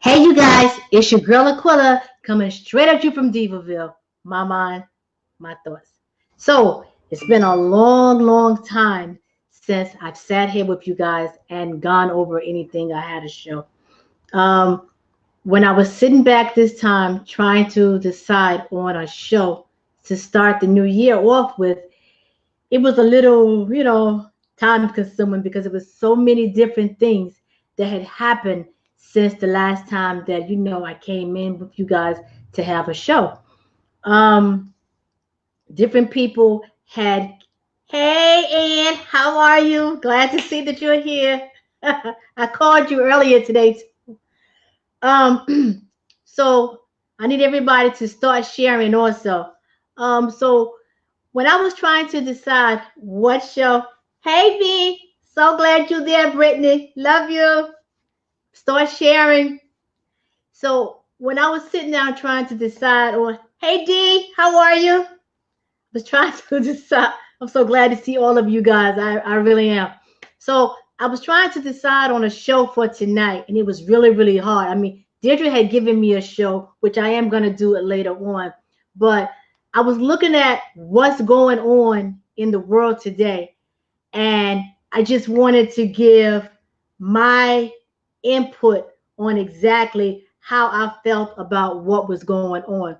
Hey, you guys, it's your girl Aquila coming straight at you from Diva-Villege. My mind, my thoughts. So, it's been a long, long time since I've sat here with you guys and gone over anything I had to show. Um, when I was sitting back this time trying to decide on a show to start the new year off with, it was a little, time consuming because it was so many different things that had happened since the last time that I came in with you guys to have a show. Um, Different people had, hey Ann, how are you? Glad to see that you're here. I called you earlier today. So I need everybody to start sharing also. So when I was trying to decide what show, hey V, so glad you're there, Brittany. Love you. Start sharing. So when I was sitting down trying to decide on, hey D, how are you? I was trying to decide. I'm so glad to see all of you guys. I really am. So I was trying to decide on a show for tonight, and it was really, really hard. I mean, Deirdre had given me a show, which I am going to do it later on, but I was looking at what's going on in the world today, and I just wanted to give my input on exactly how I felt about what was going on.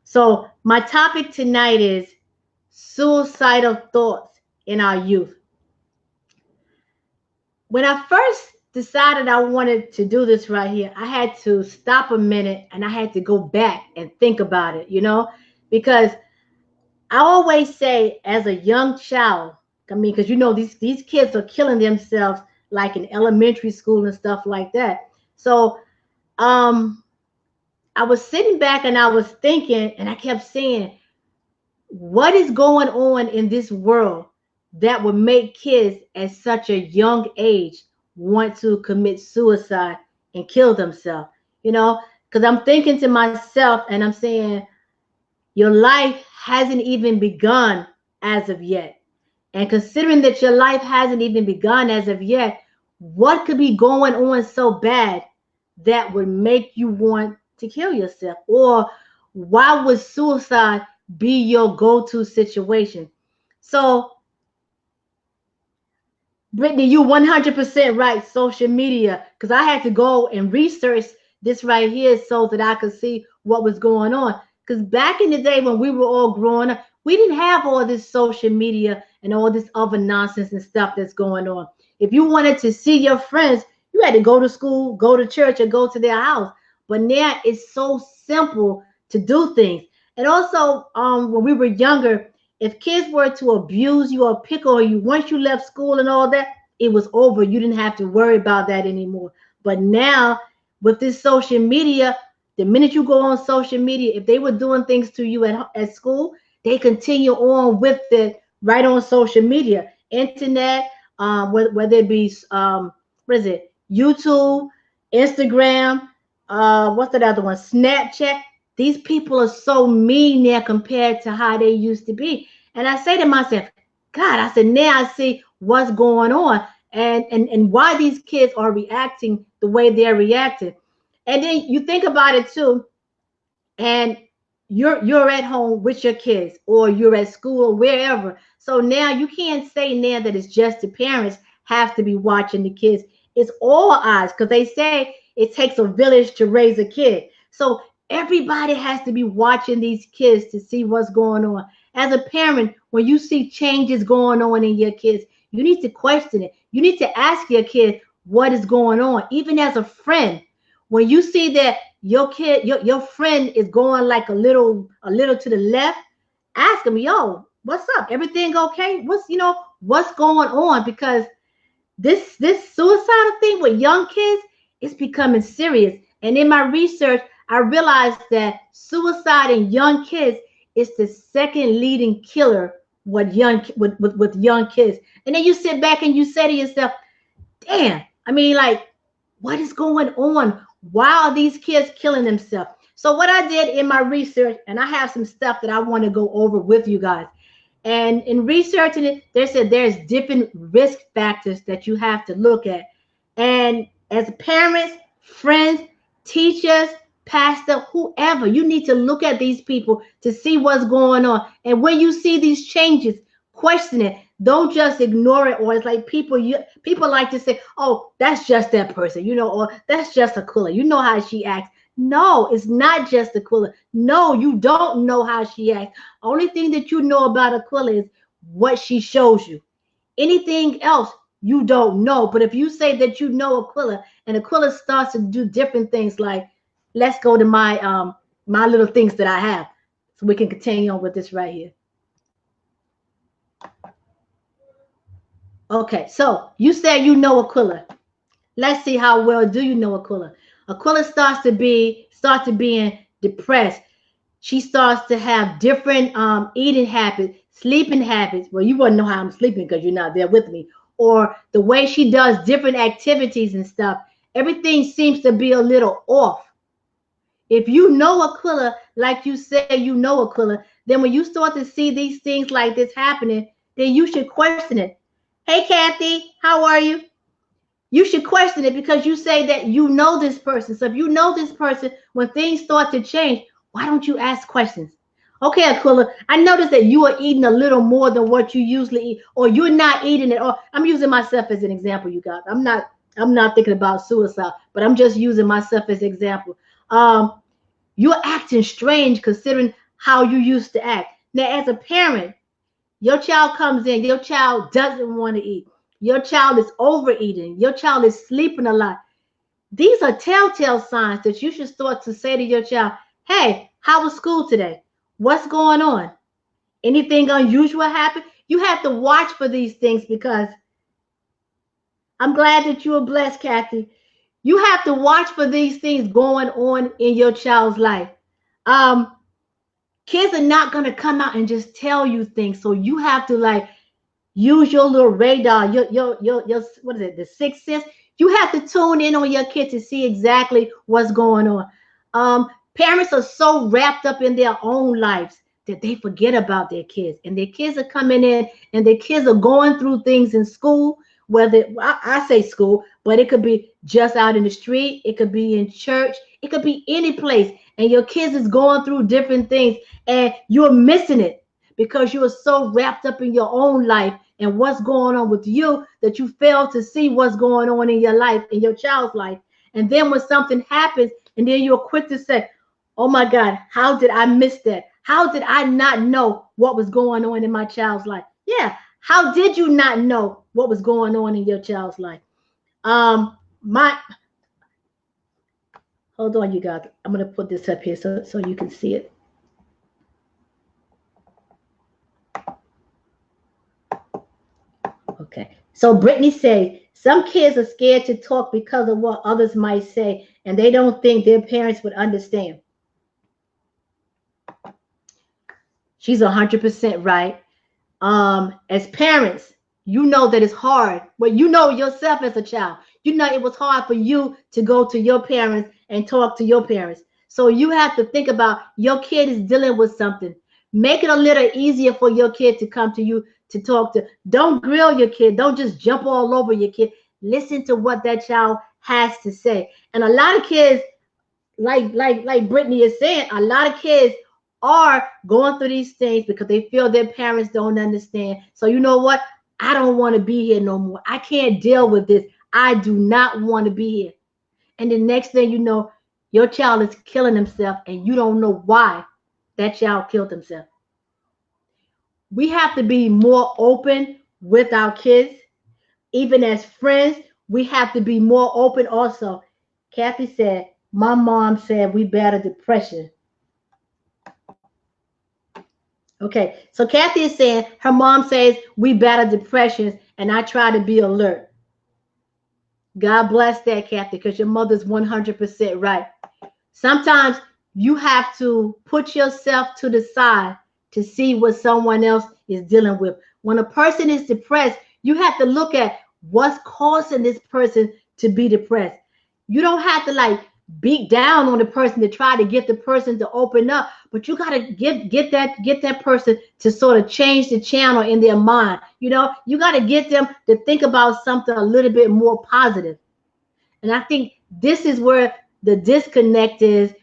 So, my topic tonight is suicidal thoughts in our youth. When I first decided I wanted to do this right here, I had to stop a minute and I had to go back and think about it, because I always say as a young child, I mean, because these kids are killing themselves like in elementary school and stuff like that. So um I was sitting back and I was thinking and I kept saying, what is going on in this world that would make kids at such a young age want to commit suicide and kill themselves? You know, because I'm thinking to myself and I'm saying, your life hasn't even begun as of yet. And considering that your life hasn't even begun as of yet, what could be going on so bad that would make you want to kill yourself? Or why would suicide be your go to situation? So, Brittany, you 100% right. Social media, because I had to go and research this right here so that I could see what was going on. Because back in the day when we were all growing up, we didn't have all this social media and all this other nonsense and stuff that's going on. If you wanted to see your friends, you had to go to school, go to church, or go to their house. But now it's so simple to do things. And also, when we were younger, if kids were to abuse you or pick on you, once you left school and all that, it was over. You didn't have to worry about that anymore. But now, with this social media, the minute you go on social media, if they were doing things to you at school, they continue on with it right on social media, internet, whether it be what is it, YouTube, Instagram, what's that other one, Snapchat. These people are so mean now compared to how they used to be. And I say to myself, God, I said, now I see what's going on and why these kids are reacting the way they're reacting. And then you think about it too, and you're at home with your kids or you're at school or wherever. So now you can't say now that it's just the parents have to be watching the kids. It's all eyes because they say it takes a village to raise a kid. So everybody has to be watching these kids to see what's going on. As a parent, when you see changes going on in your kids, you need to question it. You need to ask your kid what is going on. Even as a friend, when you see that your kid, your friend is going like a little to the left, ask them, yo, what's up? Everything okay? What's going on? Because this suicidal thing with young kids is becoming serious. And in my research, I realized that suicide in young kids is the second leading killer with young kids. And then you sit back and you say to yourself, damn, I mean, like, what is going on? Why are these kids killing themselves? So what I did in my research, and I have some stuff that I want to go over with you guys. And in researching it, they said there's different risk factors that you have to look at. And as parents, friends, teachers, pastor, whoever. You need to look at these people to see what's going on. And when you see these changes, question it. Don't just ignore it. Or it's like people like to say, oh, that's just that person, you know, or that's just Aquila. You know how she acts. No, it's not just Aquila. No, you don't know how she acts. Only thing that you know about Aquila is what she shows you. Anything else you don't know. But if you say that you know Aquila, and Aquila starts to do different things, like, let's go to my little things that I have, so we can continue on with this right here. Okay, so you said you know Aquila. Let's see how well do you know Aquila. Aquila starts to being depressed. She starts to have different eating habits, sleeping habits. Well, you wouldn't know how I'm sleeping because you're not there with me. Or the way she does different activities and stuff. Everything seems to be a little off. If you know Aquila, like you say you know Aquila, then when you start to see these things like this happening, then you should question it. Hey, Kathy, how are you? You should question it, because you say that you know this person. So if you know this person, when things start to change, why don't you ask questions? Okay, Aquila, I noticed that you are eating a little more than what you usually eat, or you're not eating it. Or I'm using myself as an example, you guys. I'm not thinking about suicide, but I'm just using myself as an example. You're acting strange considering how you used to act. Now, as a parent, your child comes in, your child doesn't want to eat. Your child is overeating. Your child is sleeping a lot. These are telltale signs that you should start to say to your child, hey, how was school today? What's going on? Anything unusual happen? You have to watch for these things, because I'm glad that you are blessed, Kathy. You have to watch for these things going on in your child's life. Kids are not going to come out and just tell you things. So you have to, like, use your little radar, your what is it, the sixth sense. You have to tune in on your kid to see exactly what's going on. Parents are so wrapped up in their own lives that they forget about their kids. And their kids are coming in, and their kids are going through things in school, whether I say school, but it could be just out in the street, it could be in church, it could be any place. And your kids is going through different things, and you're missing it because you are so wrapped up in your own life and what's going on with you that you fail to see what's going on in your life, in your child's life. And then when something happens, and then you're quick to say, oh my God, how did I miss that? How did I not know what was going on in my child's life? Yeah, how did you not know what was going on in your child's life? Hold on, you guys. I'm going to put this up here so you can see it. Okay. So Brittany says, some kids are scared to talk because of what others might say, and they don't think their parents would understand. She's 100% right. As parents, you know that it's hard. Well, you know yourself as a child. You know it was hard for you to go to your parents and talk to your parents. So you have to think about your kid is dealing with something. Make it a little easier for your kid to come to you to talk to. Don't grill your kid. Don't just jump all over your kid. Listen to what that child has to say. And a lot of kids, like Brittany is saying, a lot of kids are going through these things because they feel their parents don't understand. So you know what? I don't want to be here no more. I can't deal with this. I do not want to be here. And the next thing you know, your child is killing himself, and you don't know why that child killed himself. We have to be more open with our kids. Even as friends, we have to be more open also. Kathy said, my mom said we battle depression. Okay, so Kathy is saying her mom says we battle depressions, and I try to be alert. God bless that, Kathy, because your mother's 100% right. Sometimes you have to put yourself to the side to see what someone else is dealing with. When a person is depressed, you have to look at what's causing this person to be depressed. You don't have to like beat down on the person to try to get the person to open up, but you got to get that person to sort of change the channel in their mind. You know, you got to get them to think about something a little bit more positive. And I think this is where the disconnect is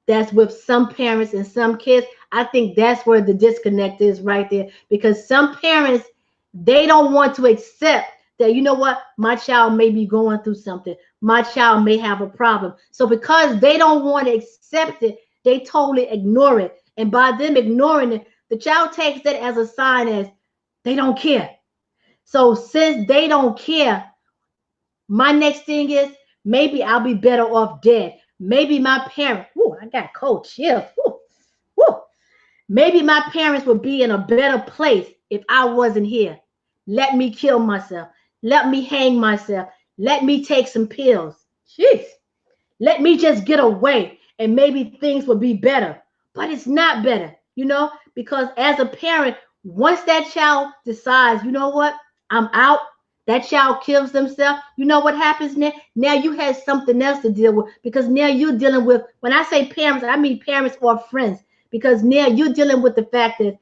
that's with some parents and some kids. I think that's where the disconnect is right there, because some parents, they don't want to accept that, you know what, my child may be going through something. My child may have a problem. So because they don't want to accept it, they totally ignore it. And by them ignoring it, the child takes that as a sign as they don't care. So since they don't care, my next thing is maybe I'll be better off dead. Maybe my parents, whoo, I got cold chills. Whoo, whoo. Maybe my parents would be in a better place if I wasn't here. Let me kill myself. Let me hang myself. Let me take some pills. Jeez. Let me just get away and maybe things would be better. But it's not better, you know, because as a parent, once that child decides, you know what, I'm out, that child kills themselves, you know what happens now? Now you have something else to deal with, because now you're dealing with, when I say parents, I mean parents or friends, because now you're dealing with the fact that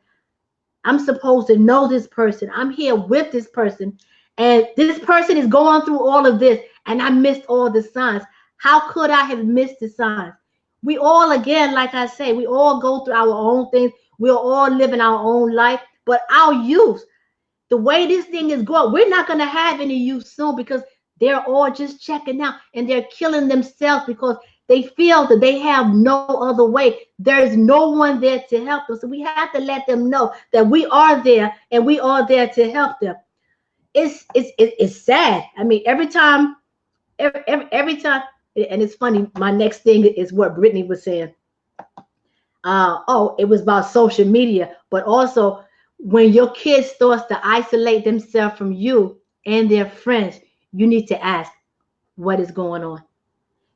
I'm supposed to know this person. I'm here with this person, and this person is going through all of this, and I missed all the signs. How could I have missed the signs? We all, again, like I say, we all go through our own things. We're all living our own life, but our youth, the way this thing is going, we're not going to have any youth soon, because they're all just checking out and they're killing themselves because they feel that they have no other way. There's no one there to help them. So we have to let them know that we are there and we are there to help them. It's sad. I mean, every time, and it's funny. My next thing is what Brittany was saying. It was about social media, but also when your kid starts to isolate themselves from you and their friends, you need to ask what is going on.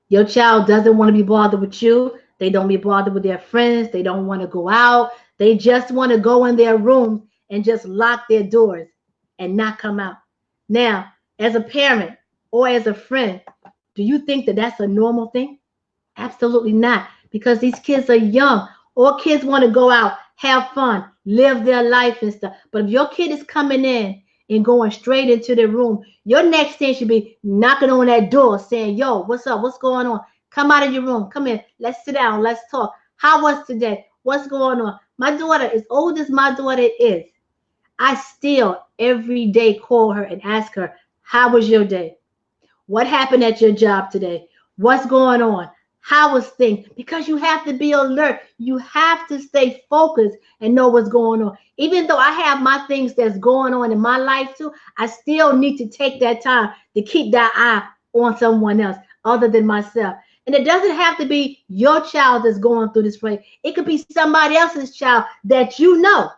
Your child doesn't want to be bothered with you. They don't be bothered with their friends. They don't want to go out. They just want to go in their room and just lock their doors and not come out. Now, as a parent or as a friend, do you think that that's a normal thing? Absolutely not, because these kids are young. All kids want to go out, have fun, live their life and stuff. But if your kid is coming in and going straight into their room, your next thing should be knocking on that door saying, yo, what's up? What's going on? Come out of your room. Come in. Let's sit down. Let's talk. How was today? What's going on? My daughter, as old as my daughter is, I still every day call her and ask her, how was your day? What happened at your job today? What's going on? How was things? Because you have to be alert. You have to stay focused and know what's going on. Even though I have my things that's going on in my life too, I still need to take that time to keep that eye on someone else other than myself. And it doesn't have to be your child that's going through this way. It could be somebody else's child that you know,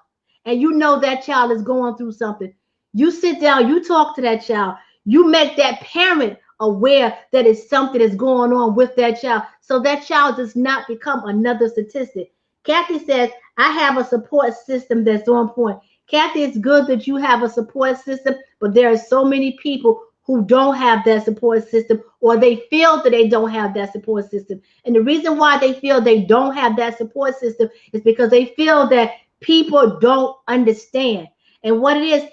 and you know that child is going through something. You sit down, you talk to that child, you make that parent aware that it's something that's going on with that child, so that child does not become another statistic. Kathy says, I have a support system that's on point. Kathy, it's good that you have a support system, but there are so many people who don't have that support system, or they feel that they don't have that support system. And the reason why they feel they don't have that support system is because they feel that people don't understand. And what it is,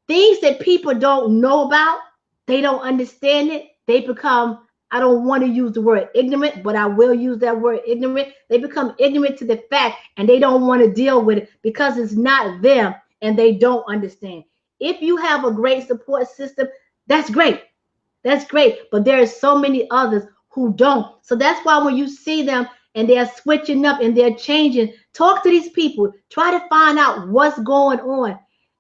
things that people don't know about, they don't understand it. They become, I don't want to use the word ignorant, but I will use that word ignorant. They become ignorant to the fact, and they don't want to deal with it because it's not them and they don't understand. If you have a great support system, that's great. That's great. But there are so many others who don't. So that's why when you see them and they're switching up and they're changing, talk to these people. Try to find out what's going on.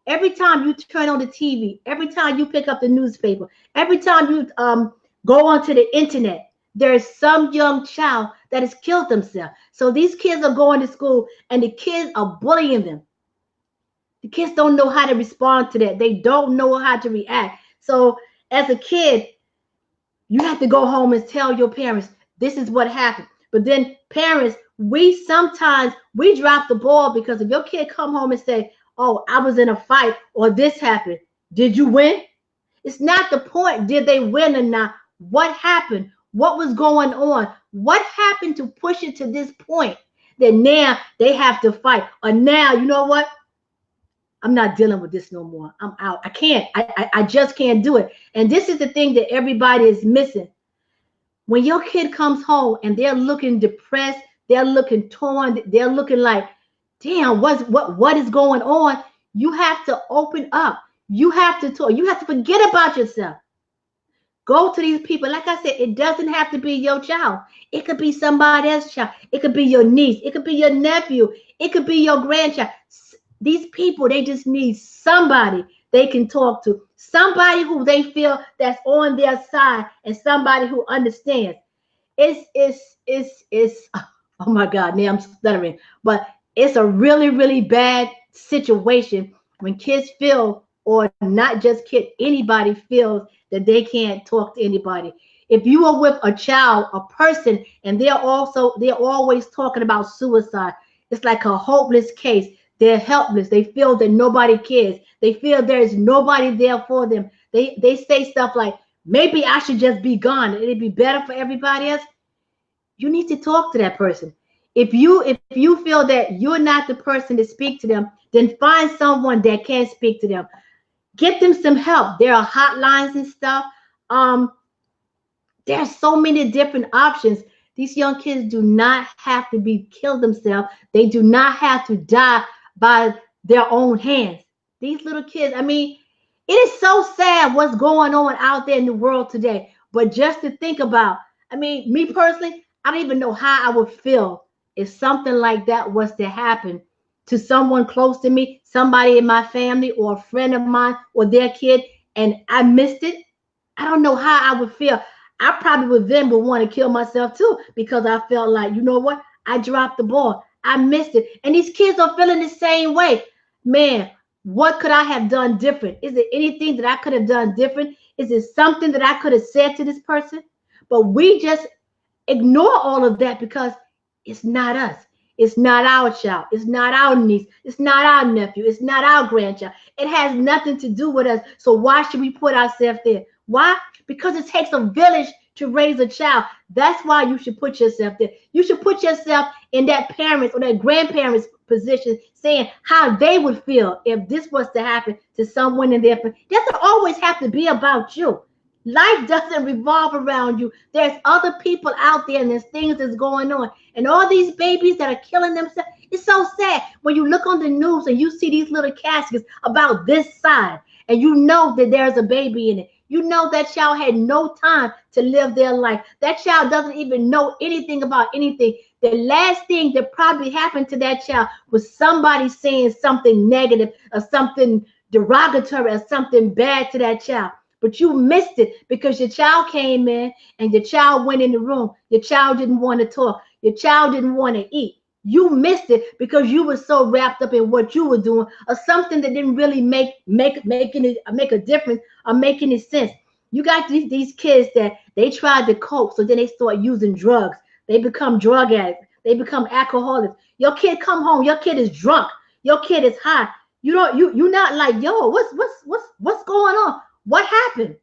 Every time you turn on the TV, every time you pick up the newspaper, every time you go onto the internet, there is some young child that has killed themselves. So these kids are going to school and the kids are bullying them. The kids don't know how to respond to that. They don't know how to react. So as a kid, you have to go home and tell your parents, this is what happened. But then parents, we sometimes drop the ball, because if your kid come home and say, oh, I was in a fight or this happened, did you win? It's not the point, did they win or not? What happened? What was going on? What happened to push it to this point that now they have to fight? Or now, you know what? I'm not dealing with this no more. I'm out. I can't. I just can't do it. And this is the thing that everybody is missing. When your kid comes home and they're looking depressed, they're looking torn, they're looking like, damn, what is going on? You have to open up. You have to talk. You have to forget about yourself. Go to these people. Like I said, it doesn't have to be your child. It could be somebody else's child. It could be your niece. It could be your nephew. It could be your grandchild. These people, they just need somebody they can talk to. Somebody who they feel that's on their side and somebody who understands. It's oh my God, now I'm stuttering. But it's a really, really bad situation when kids feel, or not just kids, anybody feels that they can't talk to anybody. If you are with a child, a person, and they're always talking about suicide, it's like a hopeless case. They're helpless. They feel that nobody cares. They feel there's nobody there for them. They say stuff like, maybe I should just be gone. It'd be better for everybody else. You need to talk to that person. If you feel that you're not the person to speak to them, then find someone that can speak to them. Get them some help. There are hotlines and stuff. There's so many different options. These young kids do not have to kill themselves. They do not have to die by their own hands. These little kids, I mean, it is so sad what's going on out there in the world today. But just to think about, I mean, me personally, I don't even know how I would feel if something like that was to happen to someone close to me, somebody in my family or a friend of mine or their kid, and I missed it. I don't know how I would feel. I probably would want to kill myself too, because I felt like, you know what? I dropped the ball. I missed it. And these kids are feeling the same way. Man, what could I have done different? Is there anything that I could have done different? Is it something that I could have said to this person? But we just ignore all of that because it's not us. It's not our child. It's not our niece. It's not our nephew. It's not our grandchild. It has nothing to do with us. So why should we put ourselves there? Why? Because it takes a village to raise a child. That's why you should put yourself there. You should put yourself in that parents or that grandparents position, saying how they would feel if this was to happen to someone in their family. It doesn't always have to be about you. Life doesn't revolve around you. There's other people out there and there's things that's going on. And all these babies that are killing themselves, it's so sad when you look on the news and you see these little caskets about this size and you know that there's a baby in it. You know that child had no time to live their life. That child doesn't even know anything about anything. The last thing that probably happened to that child was somebody saying something negative or something derogatory or something bad to that child. But you missed it because your child came in and your child went in the room. Your child didn't want to talk. Your child didn't want to eat. You missed it because you were so wrapped up in what you were doing or something that didn't really make a difference or make any sense. You got these kids that they tried to cope, so then they start using drugs. They become drug addicts. They become alcoholics. Your kid come home. Your kid is drunk. Your kid is high. You're not like, yo, what's going on? What happened?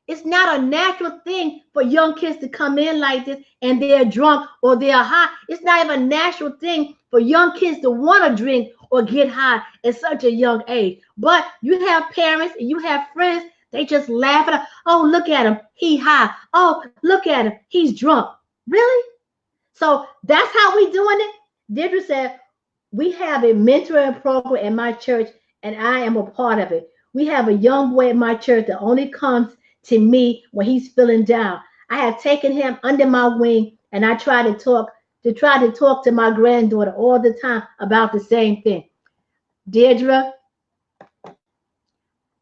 It's not a natural thing for young kids to come in like this and they're drunk or they're high. It's not even a natural thing for young kids to want to drink or get high at such a young age. But you have parents and you have friends, they just laugh at, oh, look at him, he high. Oh, look at him, he's drunk. Really? So that's how we doing it? Deirdre said, we have a mentoring program in my church and I am a part of it. We have a young boy at my church that only comes to me when he's feeling down. I have taken him under my wing and I try to talk to my granddaughter all the time about the same thing. Deirdre,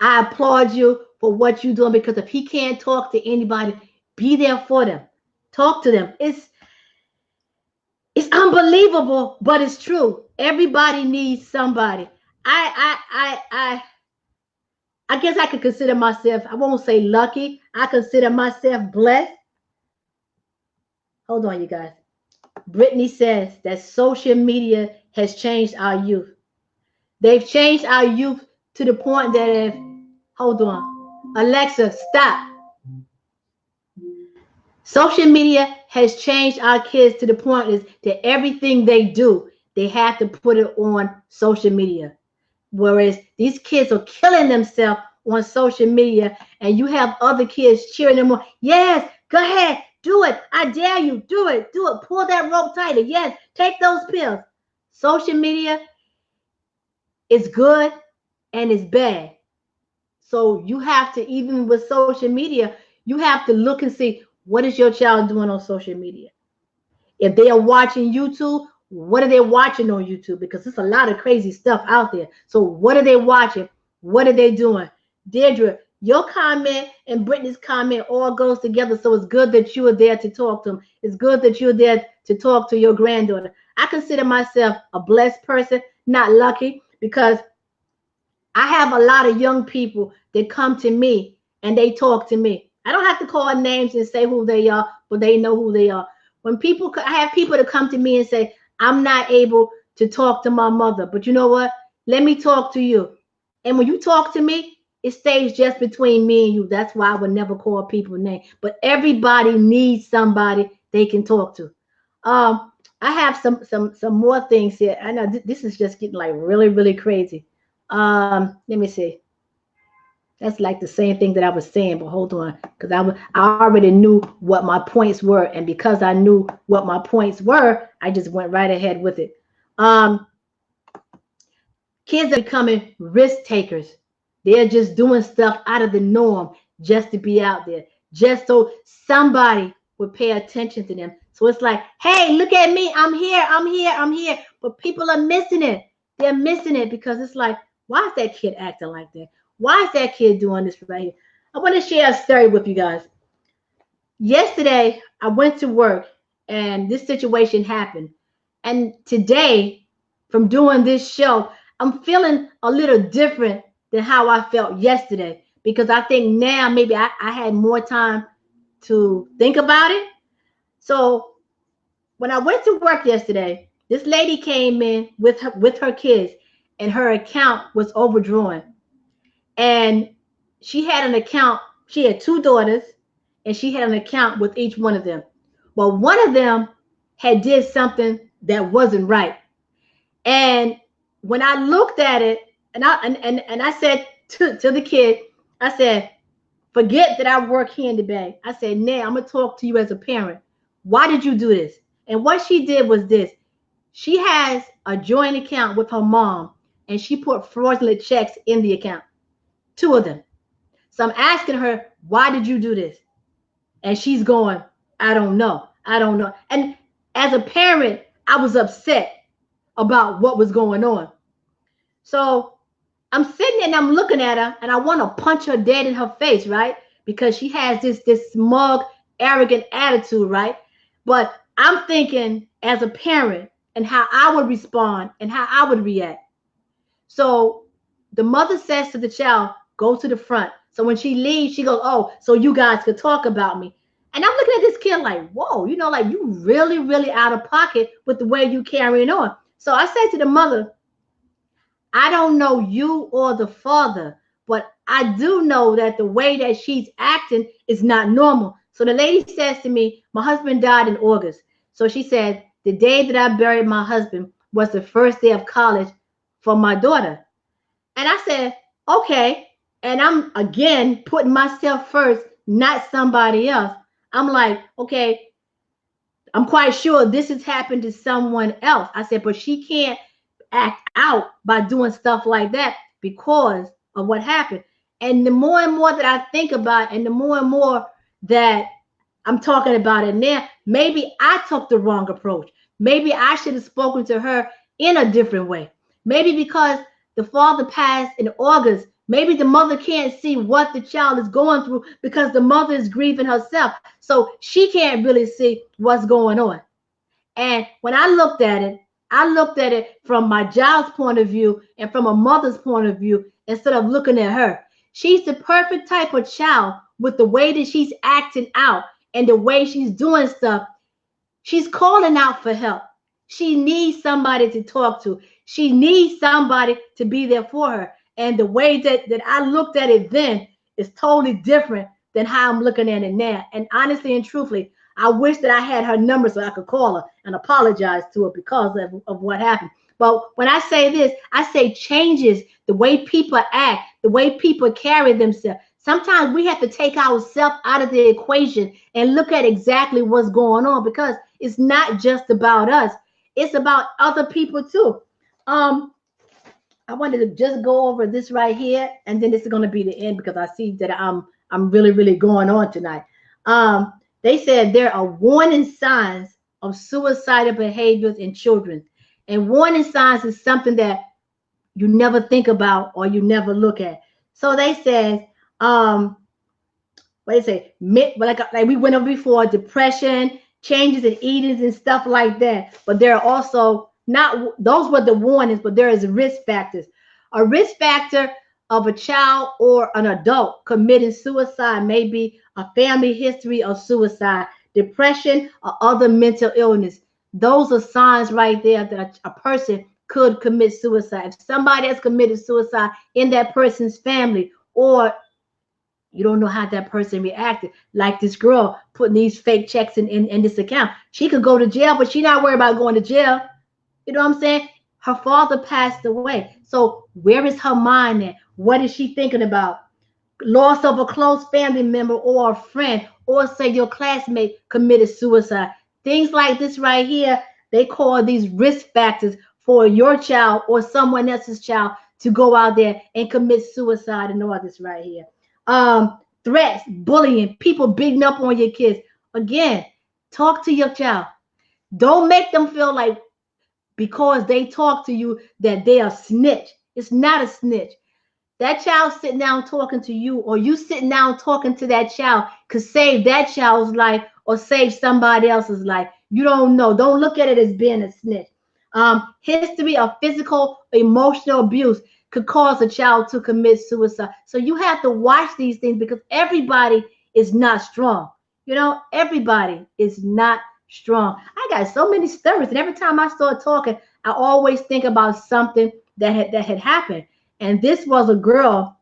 I applaud you for what you're doing, because if he can't talk to anybody, be there for them. Talk to them. It's unbelievable, but it's true. Everybody needs somebody. I guess I could consider myself, I won't say lucky, I consider myself blessed. Hold on, you guys. Brittany says that social media has changed our youth. They've changed our youth to the point that if, hold on, Alexa, stop. Social media has changed our kids to the point is that everything they do, they have to put it on social media. Whereas these kids are killing themselves on social media, and you have other kids cheering them on. Yes, go ahead, Do it. I dare you. Do it. Do it. Pull that rope tighter. Yes. Take those pills. Social media is good and it's bad. So you have to, even with social media, you have to look and see what is your child doing on social media. If they are watching YouTube, what are they watching on YouTube? Because there's a lot of crazy stuff out there. So what are they watching? What are they doing? Deirdre, your comment and Brittany's comment all goes together. So it's good that you are there to talk to them. It's good that you're there to talk to your granddaughter. I consider myself a blessed person, not lucky, because I have a lot of young people that come to me and they talk to me. I don't have to call names and say who they are, but they know who they are. When people, I have people that come to me and say, I'm not able to talk to my mother, but you know what? Let me talk to you. And when you talk to me, it stays just between me and you. That's why I would never call people names. But everybody needs somebody they can talk to. I have some more things here. I know this is just getting like really, really crazy. Let me see. That's like the same thing that I was saying, but hold on, because I already knew what my points were, and because I knew what my points were, I just went right ahead with it. Kids are becoming risk takers. They're just doing stuff out of the norm just to be out there, just so somebody would pay attention to them. So it's like, hey, look at me, I'm here, I'm here, I'm here. But people are missing it. They're missing it because it's like, why is that kid acting like that? Why is that kid doing this right here? I want to share a story with you guys. Yesterday, I went to work and this situation happened. And today, from doing this show, I'm feeling a little different than how I felt yesterday, because I think now maybe I had more time to think about it. So when I went to work yesterday, this lady came in with her kids, and her account was overdrawn. And she had an account. She had two daughters, and she had an account with each one of them. But one of them had did something that wasn't right. And when I looked at it, and I said to the kid, I said, forget that I work here in the bank. I said, now I'm gonna talk to you as a parent. Why did you do this? And what she did was this. She has a joint account with her mom, and she put fraudulent checks in the account. Two of them. So I'm asking her, why did you do this? And she's going, I don't know. I don't know. And as a parent, I was upset about what was going on. So I'm sitting there and I'm looking at her, and I want to punch her dead in her face, right? Because she has this smug, arrogant attitude, right? But I'm thinking as a parent and how I would respond and how I would react. So the mother says to the child, go to the front. So when she leaves, she goes, oh, so you guys could talk about me. And I'm looking at this kid like, whoa, you know, like you really, really out of pocket with the way you carrying on. So I said to the mother, I don't know you or the father, but I do know that the way that she's acting is not normal. So the lady says to me, my husband died in August. So she said, the day that I buried my husband was the first day of college for my daughter. And I said, okay. And I'm again putting myself first, not somebody else. I'm like, okay, I'm quite sure this has happened to someone else. I said, but she can't act out by doing stuff like that because of what happened. And the more and more that I think about it, and the more and more that I'm talking about it now, maybe I took the wrong approach. Maybe I should have spoken to her in a different way. Maybe because the father passed in August, maybe the mother can't see what the child is going through because the mother is grieving herself. So she can't really see what's going on. And when I looked at it from my child's point of view and from a mother's point of view instead of looking at her. She's the perfect type of child with the way that she's acting out and the way she's doing stuff. She's calling out for help. She needs somebody to talk to. She needs somebody to be there for her. And the way that I looked at it then is totally different than how I'm looking at it now. And honestly and truthfully, I wish that I had her number so I could call her and apologize to her because of what happened. But when I say this, I say changes the way people act, the way people carry themselves. Sometimes we have to take ourselves out of the equation and look at exactly what's going on, because it's not just about us. It's about other people too. Um, I wanted to just go over this right here, and then this is going to be the end because I see that I'm really going on tonight. They said there are warning signs of suicidal behaviors in children, and warning signs is something that you never think about or you never look at. So they said, what they say, like we went over before, depression, changes in eating and stuff like that. But there are also not those were the warnings, but there is risk factors. A risk factor of a child or an adult committing suicide may be a family history of suicide, depression, or other mental illness. Those are signs right there that a person could commit suicide. If somebody has committed suicide in that person's family, or you don't know how that person reacted. Like this girl putting these fake checks in this account. She could go to jail, but she's not worried about going to jail. You know what I'm saying? Her father passed away. So where is her mind at? What is she thinking about? Loss of a close family member or a friend, or say your classmate committed suicide. Things like this right here, they call these risk factors for your child or someone else's child to go out there and commit suicide and all this right here. Threats, bullying, people beating up on your kids. Again, talk to your child. Don't make them feel like because they talk to you that they are snitch. It's not a snitch. That child sitting down talking to you, or you sitting down talking to that child, could save that child's life or save somebody else's life. You don't know. Don't look at it as being a snitch. History of physical, emotional abuse could cause a child to commit suicide. So you have to watch these things, because everybody is not strong. You know, everybody is not strong. I got so many stories, and every time I start talking, I always think about something that had happened. And this was a girl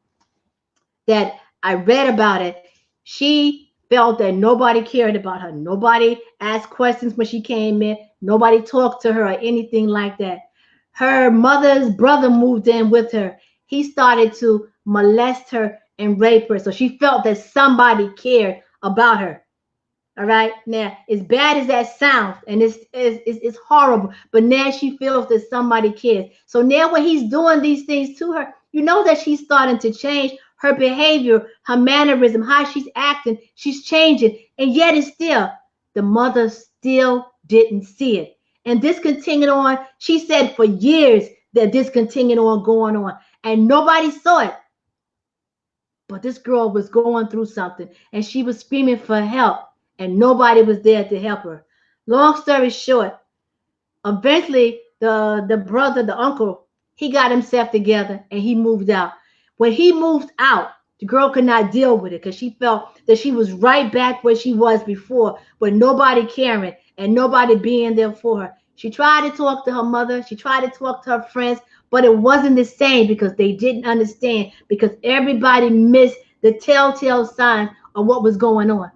that I read about it. She felt that nobody cared about her. Nobody asked questions when she came in. Nobody talked to her or anything like that. Her mother's brother moved in with her. He started to molest her and rape her. So she felt that somebody cared about her. All right. Now, as bad as that sounds, and it's horrible, but now she feels that somebody cares. So now when he's doing these things to her, you know that she's starting to change her behavior, her mannerism, how she's acting. She's changing. And yet it's still, the mother still didn't see it. And this continued on. She said for years that this continued on going on. And nobody saw it. But this girl was going through something, and she was screaming for help, and nobody was there to help her. Long story short, eventually the brother, the uncle, he got himself together and he moved out. When he moved out, the girl could not deal with it, because she felt that she was right back where she was before, with nobody caring and nobody being there for her. She tried to talk to her mother. She tried to talk to her friends, but it wasn't the same, because they didn't understand, because everybody missed the telltale sign of what was going on.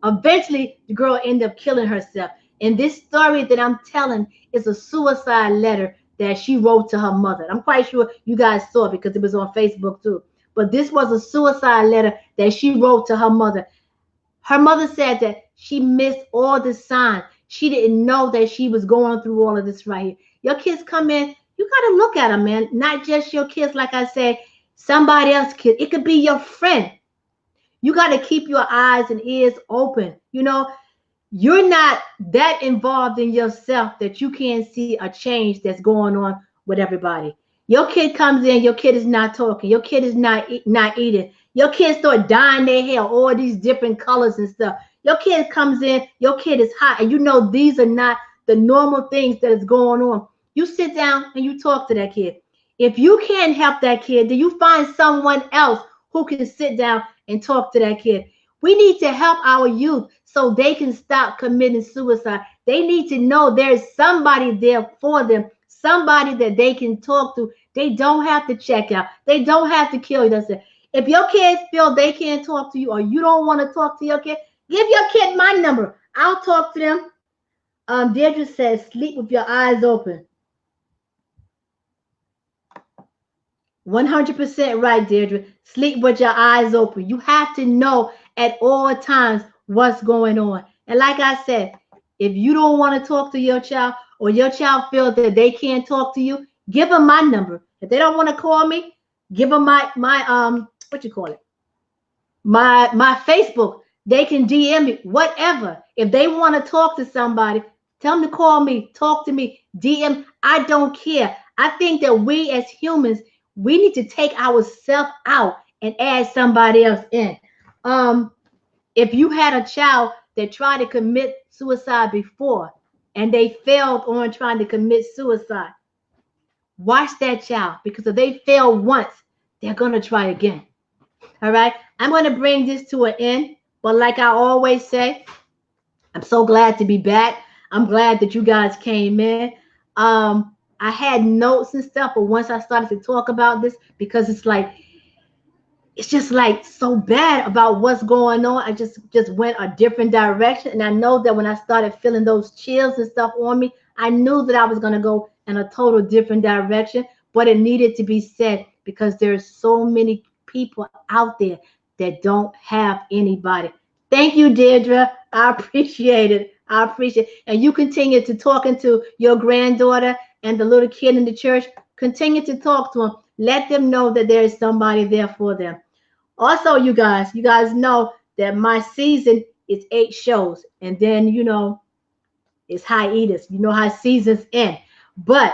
Eventually, the girl ended up killing herself. And this story that I'm telling is a suicide letter that she wrote to her mother. I'm quite sure you guys saw it because it was on Facebook too. But this was a suicide letter that she wrote to her mother. Her mother said that she missed all the signs. She didn't know that she was going through all of this right here. Your kids come in, you got to look at them, man. Not just your kids, like I said, somebody else's kid. It could be your friend. You got to keep your eyes and ears open. You know, you're not that involved in yourself that you can't see a change that's going on with everybody. Your kid comes in, your kid is not talking, your kid is not eating. Your kid start dyeing their hair, all these different colors and stuff. Your kid comes in, your kid is hot, and you know these are not the normal things that is going on. You sit down and you talk to that kid. If you can't help that kid, then you find someone else who can sit down and talk to that kid. We need to help our youth so they can stop committing suicide. They need to know there's somebody there for them, somebody that they can talk to. They don't have to check out. They don't have to kill themselves. If your kids feel they can't talk to you, or you don't want to talk to your kid, give your kid my number. I'll talk to them. Deirdre says, sleep with your eyes open. 100% right, Deirdre. Sleep with your eyes open. You have to know at all times what's going on. And like I said, if you don't want to talk to your child or your child feels that they can't talk to you, give them my number. If they don't want to call me, give them my what you call it? My Facebook. They can DM me, whatever. If they want to talk to somebody, tell them to call me, talk to me, DM. I don't care. I think that we as humans, we need to take ourselves out and add somebody else in. Um, if you had a child that tried to commit suicide before and they failed on trying to commit suicide, watch that child, because if they fail once, they're going to try again. All right. I'm going to bring this to an end. But like I always say, I'm so glad to be back. I'm glad that you guys came in. I had notes and stuff, but once I started to talk about this, because it's just like so bad about what's going on. I just went a different direction. And I know that when I started feeling those chills and stuff on me, I knew that I was going to go in a total different direction, but it needed to be said because there's so many people out there that don't have anybody. Thank you, Deirdre. I appreciate it. I appreciate it. And you continue to talking to your granddaughter and the little kid in the church. Continue to talk to them. Let them know that there is somebody there for them. Also, you guys know that my season is 8 shows, and then it's hiatus. You know how seasons end. But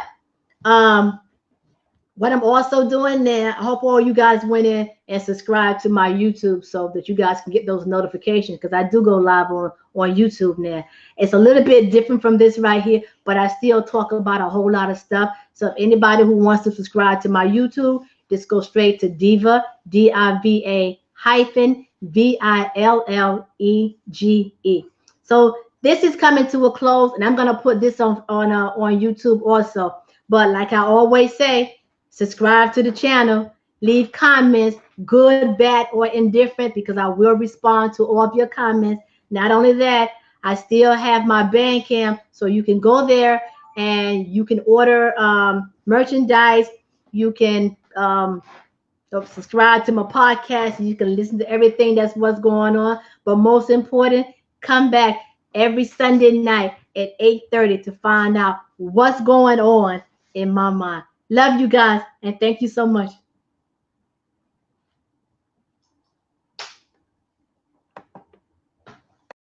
what I'm also doing now, I hope all you guys went in and subscribed to my YouTube so that you guys can get those notifications, because I do go live on YouTube now. It's a little bit different from this right here, but I still talk about a whole lot of stuff. So if anybody who wants to subscribe to my YouTube, just go straight to Diva, Diva hyphen Villege. So this is coming to a close, and I'm gonna put this on YouTube also. But like I always say, subscribe to the channel, leave comments, good, bad, or indifferent, because I will respond to all of your comments. Not only that, I still have my Bandcamp, so you can go there and you can order merchandise. You can subscribe to my podcast, and you can listen to everything that's what's going on. But most important, come back every Sunday night at 8:30 to find out what's going on in my mind. Love you guys, and thank you so much.